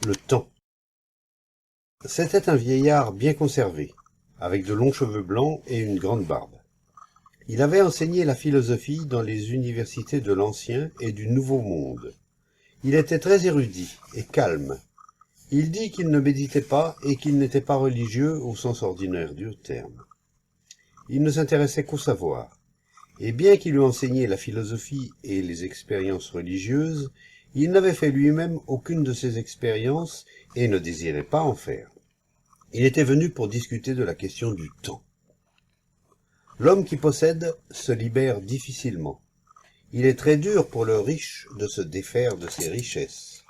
Le temps. C'était un vieillard bien conservé, avec de longs cheveux blancs et une grande barbe. Il avait enseigné la philosophie dans les universités de l'Ancien et du Nouveau Monde. Il était très érudit et calme. Il dit qu'il ne méditait pas et qu'il n'était pas religieux au sens ordinaire du terme. Il ne s'intéressait qu'au savoir. Et bien qu'il eût enseigné la philosophie et les expériences religieuses, il n'avait fait lui-même aucune de ces expériences et ne désirait pas en faire. Il était venu pour discuter de la question du temps. L'homme qui possède se libère difficilement. Il est très dur pour le riche de se défaire de ses richesses.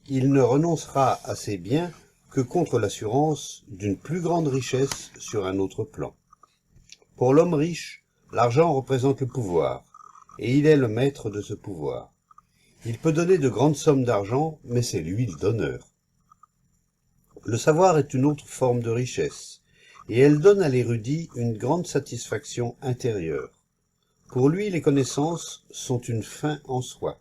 Il ne renoncera à ses biens que contre l'assurance d'une plus grande richesse sur un autre plan. Pour l'homme riche, l'argent représente le pouvoir, et il est le maître de ce pouvoir. Il peut donner de grandes sommes d'argent, mais c'est lui le donneur. Le savoir est une autre forme de richesse, et elle donne à l'érudit une grande satisfaction intérieure. Pour lui, les connaissances sont une fin en soi.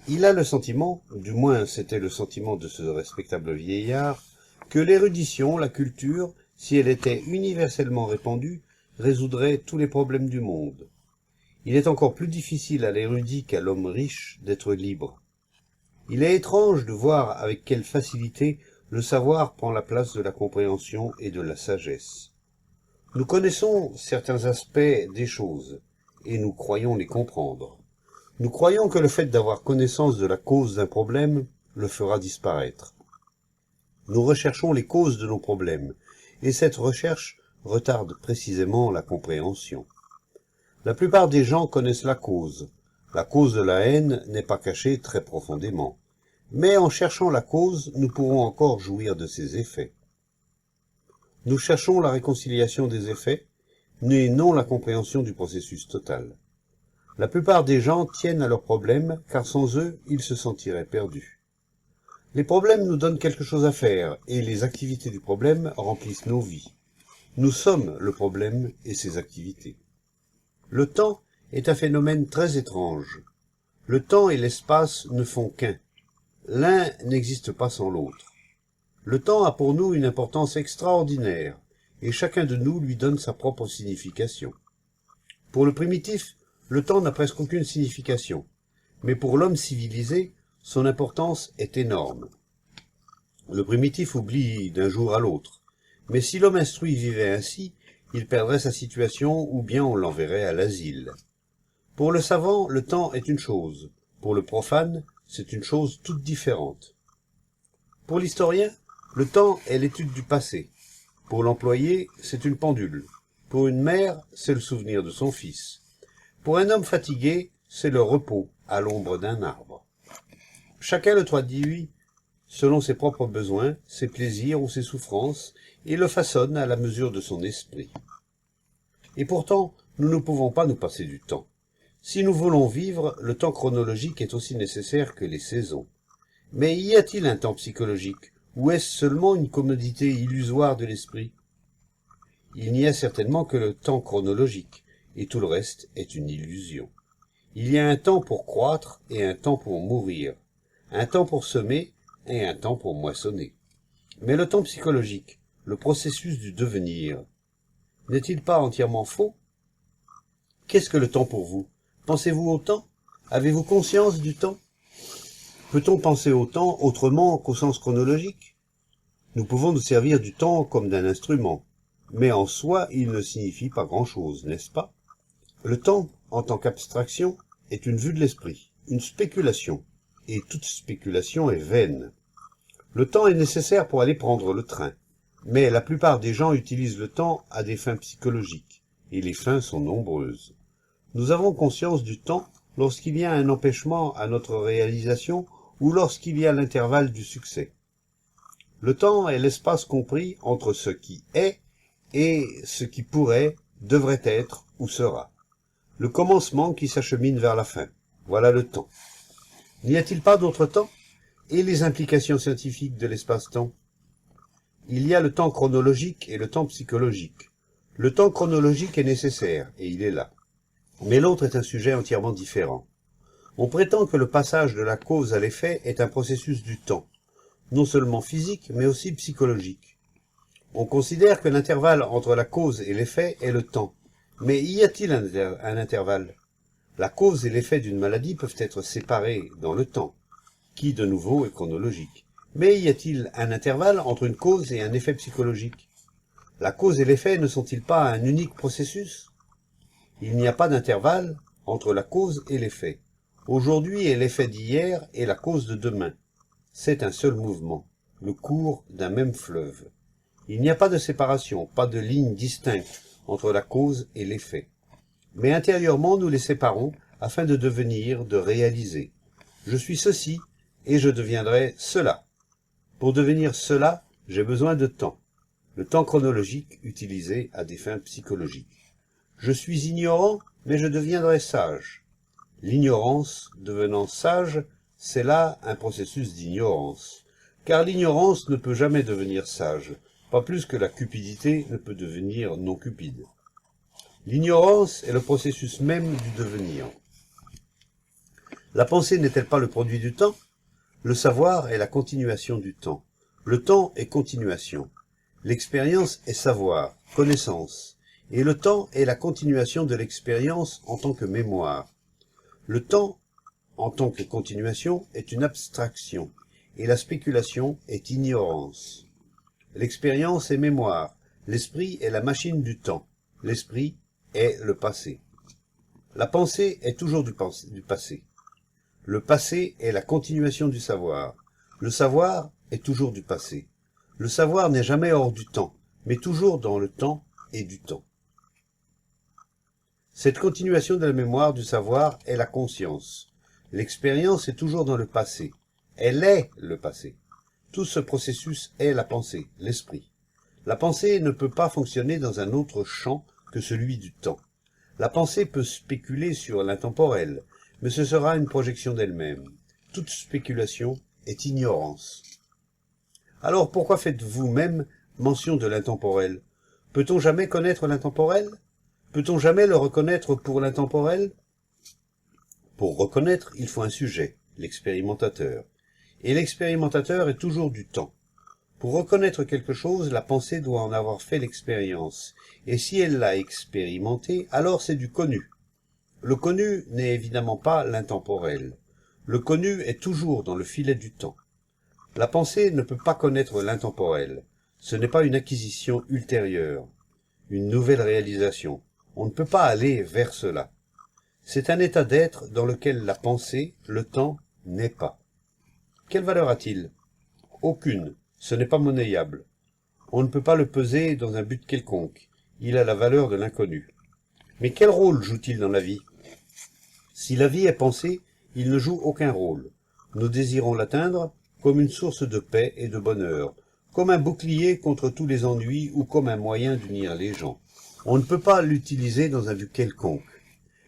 Il a le sentiment, du moins c'était le sentiment de ce respectable vieillard, que l'érudition, la culture, si elle était universellement répandue, résoudrait tous les problèmes du monde. Il est encore plus difficile à l'érudit qu'à l'homme riche d'être libre. Il est étrange de voir avec quelle facilité le savoir prend la place de la compréhension et de la sagesse. Nous connaissons certains aspects des choses, et nous croyons les comprendre. Nous croyons que le fait d'avoir connaissance de la cause d'un problème le fera disparaître. Nous recherchons les causes de nos problèmes, et cette recherche retarde précisément la compréhension. La plupart des gens connaissent la cause. La cause de la haine n'est pas cachée très profondément. Mais en cherchant la cause, nous pourrons encore jouir de ses effets. Nous cherchons la réconciliation des effets, mais non la compréhension du processus total. La plupart des gens tiennent à leurs problèmes, car sans eux, ils se sentiraient perdus. Les problèmes nous donnent quelque chose à faire, et les activités du problème remplissent nos vies. Nous sommes le problème et ses activités. Le temps est un phénomène très étrange. Le temps et l'espace ne font qu'un. L'un n'existe pas sans l'autre. Le temps a pour nous une importance extraordinaire, et chacun de nous lui donne sa propre signification. Pour le primitif, le temps n'a presque aucune signification, mais pour l'homme civilisé, son importance est énorme. Le primitif oublie d'un jour à l'autre, mais si l'homme instruit vivait ainsi, il perdrait sa situation ou bien on l'enverrait à l'asile. Pour le savant, le temps est une chose, pour le profane, c'est une chose toute différente. Pour l'historien, le temps est l'étude du passé. Pour l'employé, c'est une pendule. Pour une mère, c'est le souvenir de son fils. Pour un homme fatigué, c'est le repos à l'ombre d'un arbre. Chacun le traduit selon ses propres besoins, ses plaisirs ou ses souffrances, et le façonne à la mesure de son esprit. Et pourtant, nous ne pouvons pas nous passer du temps. Si nous voulons vivre, le temps chronologique est aussi nécessaire que les saisons. Mais y a-t-il un temps psychologique, ou est-ce seulement une commodité illusoire de l'esprit? Il n'y a certainement que le temps chronologique, et tout le reste est une illusion. Il y a un temps pour croître et un temps pour mourir, un temps pour semer et un temps pour moissonner. Mais le temps psychologique, le processus du devenir, n'est-il pas entièrement faux? Qu'est-ce que le temps pour vous? Pensez-vous au temps? Avez-vous conscience du temps? Peut-on penser au temps autrement qu'au sens chronologique? Nous pouvons nous servir du temps comme d'un instrument, mais en soi il ne signifie pas grand-chose, n'est-ce pas? Le temps, en tant qu'abstraction, est une vue de l'esprit, une spéculation, et toute spéculation est vaine. Le temps est nécessaire pour aller prendre le train, mais la plupart des gens utilisent le temps à des fins psychologiques, et les fins sont nombreuses. Nous avons conscience du temps lorsqu'il y a un empêchement à notre réalisation ou lorsqu'il y a l'intervalle du succès. Le temps est l'espace compris entre ce qui est et ce qui pourrait, devrait être ou sera. Le commencement qui s'achemine vers la fin. Voilà le temps. N'y a-t-il pas d'autre temps? Et les implications scientifiques de l'espace-temps? Il y a le temps chronologique et le temps psychologique. Le temps chronologique est nécessaire, et il est là. Mais l'autre est un sujet entièrement différent. On prétend que le passage de la cause à l'effet est un processus du temps. non seulement physique, mais aussi psychologique. On considère que l'intervalle entre la cause et l'effet est le temps. Mais y a-t-il un intervalle? La cause et l'effet d'une maladie peuvent être séparés dans le temps, qui de nouveau est chronologique. Mais y a-t-il un intervalle entre une cause et un effet psychologique? La cause et l'effet ne sont-ils pas un unique processus? Il n'y a pas d'intervalle entre la cause et l'effet. Aujourd'hui est l'effet d'hier et la cause de demain. C'est un seul mouvement, le cours d'un même fleuve. Il n'y a pas de séparation, pas de ligne distincte entre la cause et l'effet. Mais intérieurement, nous les séparons afin de devenir, de réaliser. Je suis ceci et je deviendrai cela. Pour devenir cela, j'ai besoin de temps. Le temps chronologique utilisé à des fins psychologiques. Je suis ignorant, mais je deviendrai sage. L'ignorance devenant sage, c'est là un processus d'ignorance. Car l'ignorance ne peut jamais devenir sage, pas plus que la cupidité ne peut devenir non cupide. L'ignorance est le processus même du devenir. La pensée n'est-elle pas le produit du temps? Le savoir est la continuation du temps. Le temps est continuation. L'expérience est savoir, connaissance. Et le temps est la continuation de l'expérience en tant que mémoire. Le temps, en tant que continuation, est une abstraction, et la spéculation est ignorance. L'expérience est mémoire, l'esprit est la machine du temps, l'esprit est le passé. La pensée est toujours du passé. Le passé est la continuation du savoir. Le savoir est toujours du passé. Le savoir n'est jamais hors du temps, mais toujours dans le temps et du temps. Cette continuation de la mémoire du savoir est la conscience. L'expérience est toujours dans le passé. Elle est le passé. Tout ce processus est la pensée, l'esprit. La pensée ne peut pas fonctionner dans un autre champ que celui du temps. La pensée peut spéculer sur l'intemporel, mais ce sera une projection d'elle-même. Toute spéculation est ignorance. Alors pourquoi faites-vous même mention de l'intemporel? Peut-on jamais connaître l'intemporel? Peut-on jamais le reconnaître pour l'intemporel? Pour reconnaître, il faut un sujet, l'expérimentateur. Et l'expérimentateur est toujours du temps. Pour reconnaître quelque chose, la pensée doit en avoir fait l'expérience. Et si elle l'a expérimenté, alors c'est du connu. Le connu n'est évidemment pas l'intemporel. Le connu est toujours dans le filet du temps. La pensée ne peut pas connaître l'intemporel. Ce n'est pas une acquisition ultérieure, une nouvelle réalisation. On ne peut pas aller vers cela. C'est un état d'être dans lequel la pensée, le temps, n'est pas. Quelle valeur a-t-il? Aucune. Ce n'est pas monnayable. On ne peut pas le peser dans un but quelconque. Il a la valeur de l'inconnu. Mais quel rôle joue-t-il dans la vie? Si la vie est pensée, il ne joue aucun rôle. Nous désirons l'atteindre comme une source de paix et de bonheur, comme un bouclier contre tous les ennuis ou comme un moyen d'unir les gens. On ne peut pas l'utiliser dans un but quelconque.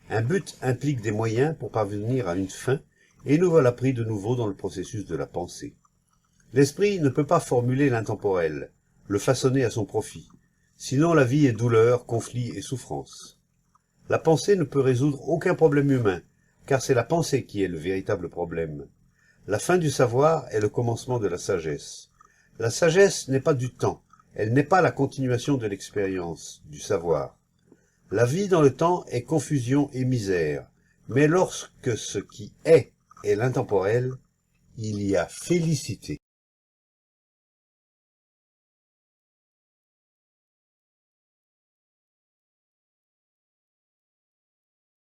Un but implique des moyens pour parvenir à une fin, et nous voilà pris de nouveau dans le processus de la pensée. L'esprit ne peut pas formuler l'intemporel, le façonner à son profit. Sinon la vie est douleur, conflit et souffrance. La pensée ne peut résoudre aucun problème humain, car c'est la pensée qui est le véritable problème. La fin du savoir est le commencement de la sagesse. La sagesse n'est pas du temps, elle n'est pas la continuation de l'expérience, du savoir. La vie dans le temps est confusion et misère, mais lorsque ce qui est l'intemporel, il y a félicité.